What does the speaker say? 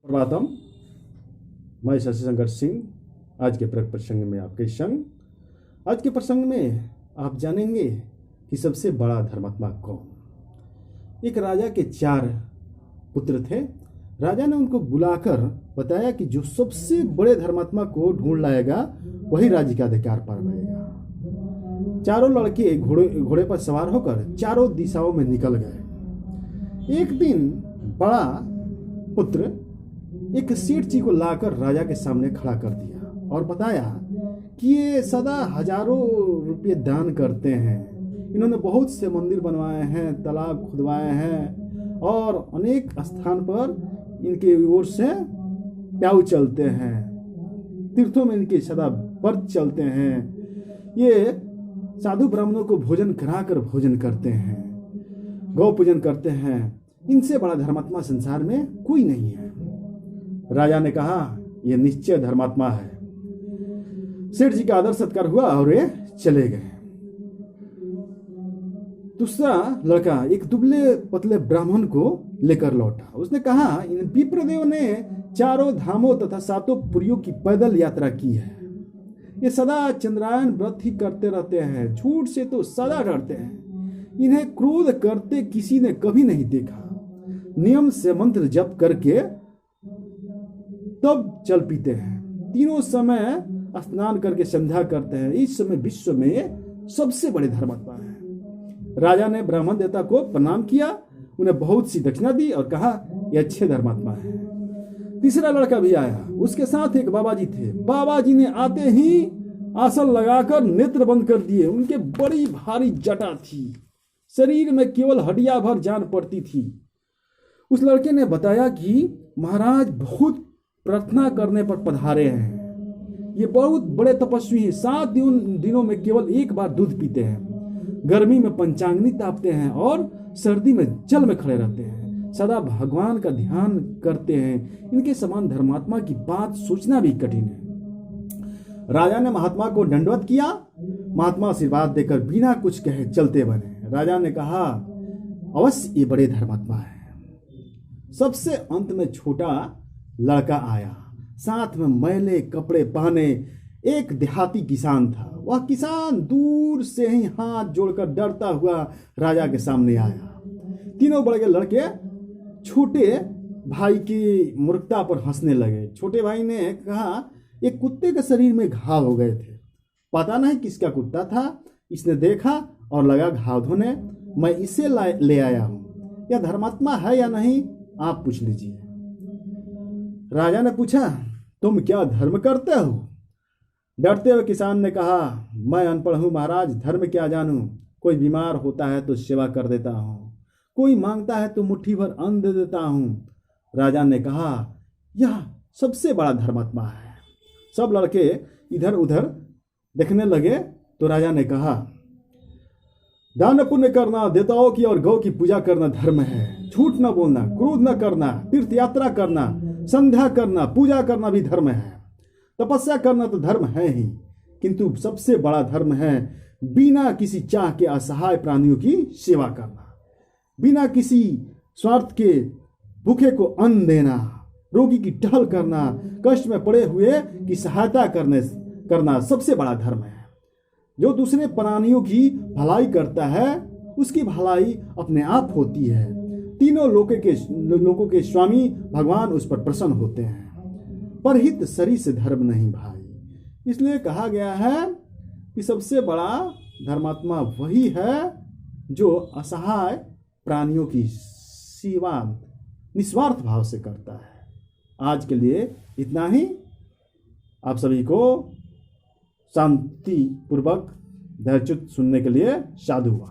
प्रभातम। मैं शशि शंकर सिंह आज के प्रसंग में आपके संग। आज के प्रसंग में आप जानेंगे कि सबसे बड़ा धर्मात्मा कौन। एक राजा के 4 पुत्र थे। राजा ने उनको बुलाकर बताया कि जो सबसे बड़े धर्मात्मा को ढूंढ लाएगा वही राज्य का अधिकार पा पाएगा। चारों लड़के घोड़े पर सवार होकर चारों दिशाओं में निकल गए। एक दिन बड़ा पुत्र एक सेठ जी को लाकर राजा के सामने खड़ा कर दिया और बताया कि ये सदा हजारों रुपये दान करते हैं। इन्होंने बहुत से मंदिर बनवाए हैं, तालाब खुदवाए हैं और अनेक स्थान पर इनके ओर से प्याऊ चलते हैं। तीर्थों में इनके सदा व्रत चलते हैं। ये साधु ब्राह्मणों को भोजन कराकर भोजन करते हैं, गौ पूजन करते हैं। इनसे बड़ा धर्मात्मा संसार में कोई नहीं है। राजा ने कहा यह निश्चय धर्मात्मा है। सेठ जी का आदर सत्कार हुआ और ये चले गए। दूसरा लड़का एक दुबले पतले ब्राह्मण को लेकर लौटा। उसने कहा इन विप्रदेव ने चारों धामों तथा 7 पुरियों की पैदल यात्रा की है। ये सदा चंद्रायन व्रत ही करते रहते हैं, झूठ से तो सदा डरते हैं। इन्हें क्रोध करते किसी ने कभी नहीं देखा। नियम से मंत्र जप करके तब चल पीते हैं। तीनों समय स्नान करके संध्या करते हैं। इस समय विश्व में सबसे बड़े धर्मात्मा है। राजा ने ब्राह्मण देवता को प्रणाम किया, उन्हें बहुत सी दक्षिणा दी और कहा यह अच्छे धर्मात्मा है। तीसरा लड़का भी आया। उसके साथ एक बाबा जी थे। बाबा जी ने आते ही आसन लगाकर नेत्र बंद कर दिए। उनके बड़ी भारी जटा थी, शरीर में केवल हड्डियां भर जान पड़ती थी। उस लड़के ने बताया कि महाराज बहुत प्रार्थना करने पर पधारे हैं। ये बहुत बड़े तपस्वी हैं। 7 दिनों में केवल एक बार दूध पीते हैं। गर्मी में पंचांगनी तापते हैं और सर्दी में जल में खड़े रहते हैं। सदा भगवान का ध्यान करते हैं। इनके समान धर्मात्मा की बात सोचना भी कठिन है। राजा ने महात्मा को दंडवत किया। महात्मा आशीर्वाद देकर बिना कुछ कहे चलते बने। राजा ने कहा अवश्य ये बड़े धर्मात्मा है। सबसे अंत में छोटा लड़का आया, साथ में मैले कपड़े पहने एक देहाती किसान था। वह किसान दूर से ही हाथ जोड़कर डरता हुआ राजा के सामने आया। तीनों बड़े लड़के छोटे भाई की मूर्खता पर हंसने लगे। छोटे भाई ने कहा एक कुत्ते के शरीर में घाव हो गए थे, पता नहीं किसका कुत्ता था। इसने देखा और लगा घाव धोने, मैं इसे ले आया हूं। यह धर्मात्मा है या नहीं आप पूछ लीजिए। राजा ने पूछा तुम क्या धर्म करते हो? डरते हुए किसान ने कहा मैं अनपढ़ हूं महाराज, धर्म क्या जानूं। कोई बीमार होता है तो सेवा कर देता हूं, कोई मांगता है तो मुट्ठी भर अन्न दे देता हूं। राजा ने कहा यह सबसे बड़ा धर्मात्मा है। सब लड़के इधर उधर देखने लगे तो राजा ने कहा दान पुण्य करना, देवताओं की और गौ की पूजा करना धर्म है। झूठ न बोलना, क्रोध न करना, तीर्थ यात्रा करना, संध्या करना, पूजा करना भी धर्म है। तपस्या करना तो धर्म है ही, किंतु सबसे बड़ा धर्म है बिना किसी चाह के असहाय प्राणियों की सेवा करना, बिना किसी स्वार्थ के भूखे को अन्न देना, रोगी की टहल करना, कष्ट में पड़े हुए की सहायता करना सबसे बड़ा धर्म है। जो दूसरे प्राणियों की भलाई करता है उसकी भलाई अपने आप होती है। तीनों लोकों के स्वामी भगवान उस पर प्रसन्न होते हैं। परहित शरीर से धर्म नहीं भाई। इसलिए कहा गया है कि सबसे बड़ा धर्मात्मा वही है जो असहाय प्राणियों की सेवा निस्वार्थ भाव से करता है। आज के लिए इतना ही। आप सभी को शांति पूर्वक धैर्यच्युत सुनने के लिए साधुवाद।